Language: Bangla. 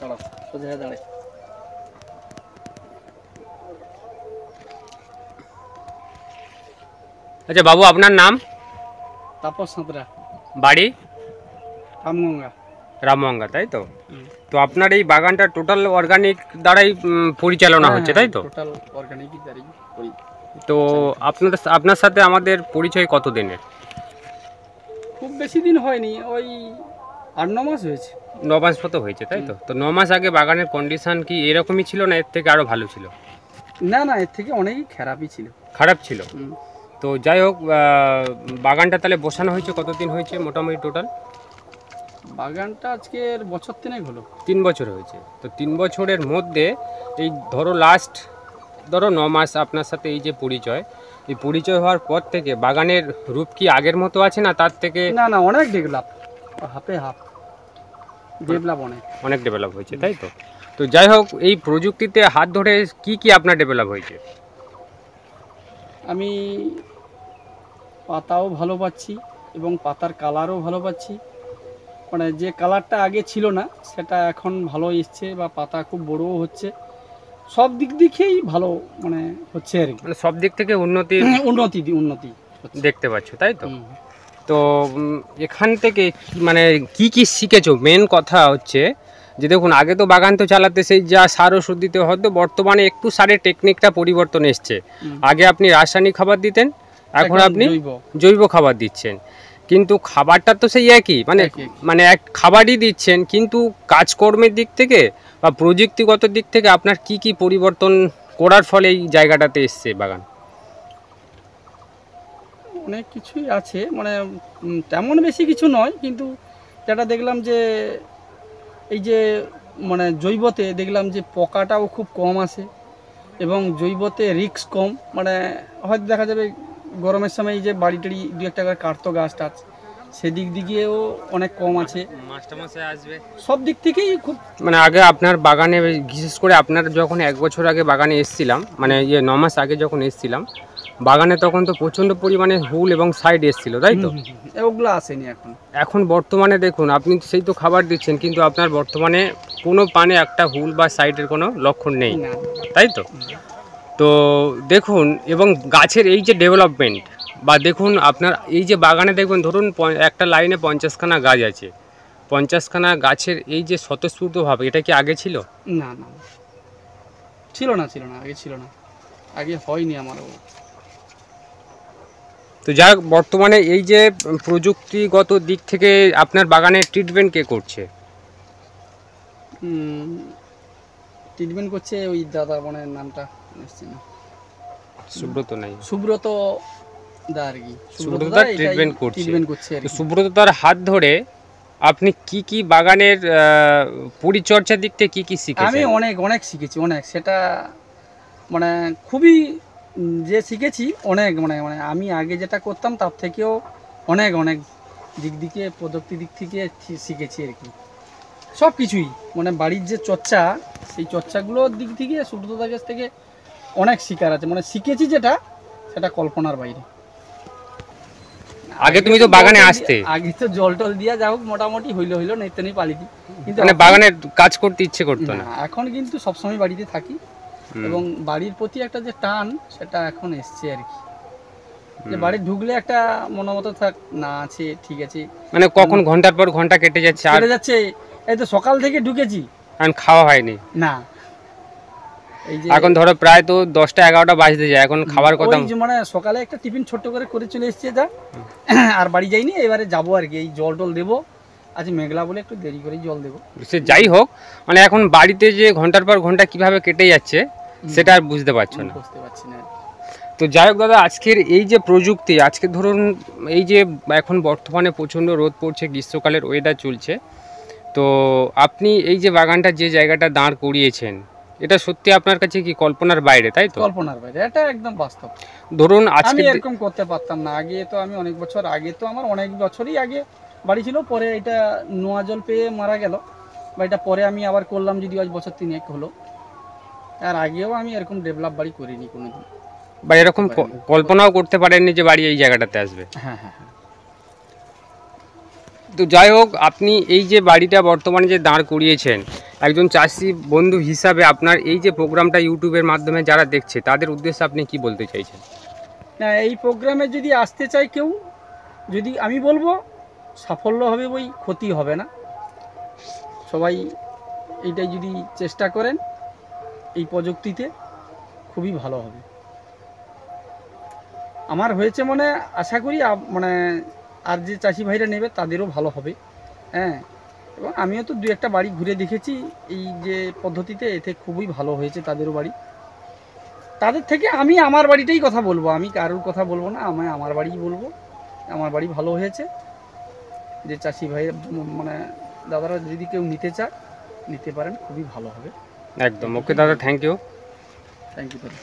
দাঁড়াও, সোজা হয়ে দাঁড়াই। আচ্ছা বাবু, আপনার নাম? তাপস সাঁতরা, বাড়ি? রামগঙ্গা। রামগঙ্গা, তাই তো? তো আপনার এই বাগানটা টোটাল অর্গানিক দ্বারাই পরিচালনা হচ্ছে, তাই তো? টোটাল অর্গানিক দ্বারাই করি। তো আপনার সাথে আমাদের পরিচয় কতদিনের? খুব বেশি দিন হয়নি, ওই 8-9 মাস হয়েছে। 9 মাস মতো হয়েছে, তাই তো? তো 9 মাস আগে বাগানের কন্ডিশন কি এরকমই ছিল, না এর থেকে আরো ভালো ছিল? না না, এর থেকে অনেকই খারাপই ছিল। খারাপ ছিল? তো যাই হোক, বাগানটা তাহলে বসানো হয়েছে কতদিন হয়েছে মোটামুটি টোটাল? বাগানটা আজকের বছর 3 হলো। 3 বছর হয়েছে। তো 3 বছরের মধ্যে এই ধরো লাস্ট 9 মাস আপনার সাথে এই যে পরিচয়, এই পরিচয় হওয়ার পর থেকে বাগানের রূপ কি আগের মতো আছে, না তার থেকে? না না, অনেক ডেভেলপ, হাফে হাফ ডেভেলপ, অনেক ডেভেলপ হয়েছে, তাই তো? তো যাই হোক, এই প্রযুক্তিতে হাত ধরে কি কি আপনার ডেভেলপ হয়েছে? আমি পাতাও ভালো পাচ্ছি এবং পাতার কালারও ভালো পাচ্ছি। মানে যে কালারটা আগে ছিল না সেটা এখন ভালো এসছে, বা পাতা খুব বড়ও হচ্ছে। সব দিক দিকেই ভালো মানে হচ্ছে আর কি। মানে সব দিক থেকে উন্নতি দেখতে পাচ্ছ, তাই তো? তো এখান থেকে মানে কি কি শিখেছো? মেন কথা হচ্ছে যে দেখুন, আগে তো বাগান তো চালাতে সেই যা সার ওষুধ দিতে হতো, বর্তমানে একটু সারের টেকনিকটা পরিবর্তন এসছে। আগে আপনি রাসায়নিক খাবার দিতেন, এখন আপনি জৈব খাবার দিচ্ছেন, কিন্তু খাবারটা তো সেই একই, মানে এক খাবারই দিচ্ছেন, কিন্তু কাজকর্মের দিক থেকে বা প্রযুক্তিগত দিক থেকে আপনার কি কি পরিবর্তন করার ফলে এই জায়গাটাতে এসছে বাগান? অনেক কিছুই আছে, মানে তেমন বেশি কিছু নয়, কিন্তু যেটা দেখলাম যে এই যে মানে জৈবতে দেখলাম যে পোকাটাও খুব কম আসে এবং জৈবতে রিস্ক কম। মানে হয়তো দেখা যাবে গরমের সময় এই যে বাড়ি টাড়ি 2-1 করে কাটতো গাছ টাছ, সেদিক দিকেও অনেক কম আছে। আসবে সব দিক থেকেই খুব মানে আগে আপনার বাগানে, বিশেষ করে আপনার যখন 1 বছর আগে বাগানে এসেছিলাম, মানে 9 মাস আগে যখন এসেছিলাম বাগানে, তখন তো প্রচণ্ড পরিমাণে হুল এবং সাইড এসেছিল, তাই তো? ওগুলো আসেনি এখন বর্তমানে দেখুন, আপনি সেই তো খাবার দিচ্ছেন, কিন্তু আপনার বর্তমানে কোনো পানে একটা হুল বা সাইডের কোনো লক্ষণ নেই, তাই তো? তো দেখুন, এবং গাছের এই যে ডেভেলপমেন্ট, বা দেখুন আপনার এই যে বাগানে দেখবেন, ধরুন একটা লাইনে 50খানা গাছ আছে, 50খানা গাছের এই যে স্বতঃস্ফূর্তভাবে, এটা কি আগে ছিল? না না, ছিল না, আগে ছিল না, আগে হয়নি আমারও। তো যাই হোক, বর্তমানে এই যে প্রযুক্তিগত দিক থেকে আপনার বাগানের ট্রিটমেন্ট কে করছে? ট্রিটমেন্ট করছে ওই দাদা, মানে নামটা আসছে না, সুব্রত দা আর কি। সুব্রত দা ট্রিটমেন্ট করছে। তো সুব্রত দার হাত ধরে আপনি কি কি বাগানের পরিচর্যার দিক থেকে কি কি শিখেছেন? আমি অনেক শিখেছি, সেটা মানে খুবই যে শিখেছি অনেক, মানে আমি আগে যেটা করতাম তার থেকেও অনেক দিকে প্রযুক্তি দিক থেকে শিখেছি আর কি। সব কিছুই মানে বাড়ির যে চর্চা, সেই চর্চাগুলোর দিক থেকে সুব্রতদার কাছ থেকে অনেক শিকার আছে, মানে শিখেছি যেটা, সেটা কল্পনার বাইরে। আগে তুমি তো বাগানে আসতে, আগে তো জল টল দিয়া যা হোক মোটামুটি হইলো নেই পালিতি, কিন্তু মানে বাগানে কাজ করতে ইচ্ছে করতো না। এখন কিন্তু সবসময় বাড়িতে থাকি এবং বাড়ির প্রতি একটা যে টান, সেটা এখন এসছে আর কি। যে বাড়ি ঢুকলে একটা মনোমত থাক না আছে, ঠিক আছে, মানে কখন ঘন্টার পর ঘন্টা কেটে যাচ্ছে। এই তো সকাল থেকে ঢুকেছি, এখন খাওয়া হয়নি না। এই যে এখন ধরো প্রায় তো 10টা-11টা বাজতে যায়, এখন খাবার কথা, মানে সকালে একটা টিফিন ছোট্ট করে চলে এসেছে যা, আর বাড়ি যাইনি, এবারে যাবো আর কি। এই জল টল দেবো, আজ মেঘলা বলে একটু দেরি করে জল দেবো। সে যাই হোক, মানে এখন বাড়িতে যে ঘন্টার পর ঘন্টা কিভাবে কেটে যাচ্ছে সেটা আর বুঝতে পারছি না। তো যাই হোক দাদা, আজকের এই যে প্রযুক্তি, আজকে ধরুন এই যে এখন বর্তমানে প্রচণ্ড রোদ পড়ছে, গ্রীষ্মকালের ওয়েদার চলছে, তো আপনি এই যে বাগানটা যে জায়গাটা দাঁড় করিয়েছেন, এটা সত্যি আপনার কাছে কি কল্পনার বাইরে, তাই তো? কল্পনার বাইরে, এটা একদম বাস্তব। ধরুন আজকে আমি এরকম করতে পারতাম না আগে, তো আমি অনেক বছর আগে, তো আমার অনেক বছরই আগে বাড়ি ছিল, পরে এটা নোয়া জল পেয়ে মারা গেল, বা এটা পরে আমি আবার করলাম, যদি আজ বছর 3 হলো। আর আগেও আমি এরকম ডেভেলপ বাড়ি করিনি কোনোদিন, বা এরকম কল্পনাও করতে পারেননি যে বাড়ি এই জায়গাটাতে আসবে। হ্যাঁ। তো যাই হোক, আপনি এই যে বাড়িটা বর্তমানে যে দাঁড় করিয়েছেন, একজন চাষি বন্ধু হিসাবে আপনার এই যে প্রোগ্রামটা ইউটিউবের মাধ্যমে যারা দেখছে তাদের উদ্দেশ্যে আপনি কি বলতে চাইছেন? না, এই প্রোগ্রামে যদি আসতে চায় কেউ, যদি আমি বলবো সাফল্য হবে, বই ক্ষতি হবে না। সবাই এইটাই যদি চেষ্টা করেন এই প্রযুক্তিতে, খুবই ভালো হবে। আমার হয়েছে মনে, আশা করি মানে আর যে চাষি ভাইরা নেবে তাদেরও ভালো হবে। হ্যাঁ, এবং আমিও তো দু একটা বাড়ি ঘুরে দেখেছি এই যে পদ্ধতিতে, এতে খুবই ভালো হয়েছে তাদেরও বাড়ি। তাদের থেকে আমি আমার বাড়িটাই কথা বলবো, আমি কারোর কথা বলবো না, আমি আমার বাড়িই বলবো। আমার বাড়ি ভালো হয়েছে। যে চাষি ভাই মানে দাদারা যদি কেউ নিতে চায় নিতে পারেন, খুবই ভালো হবে। একদম ওকে দাদা, থ্যাংক ইউ। থ্যাংক ইউ দাদা।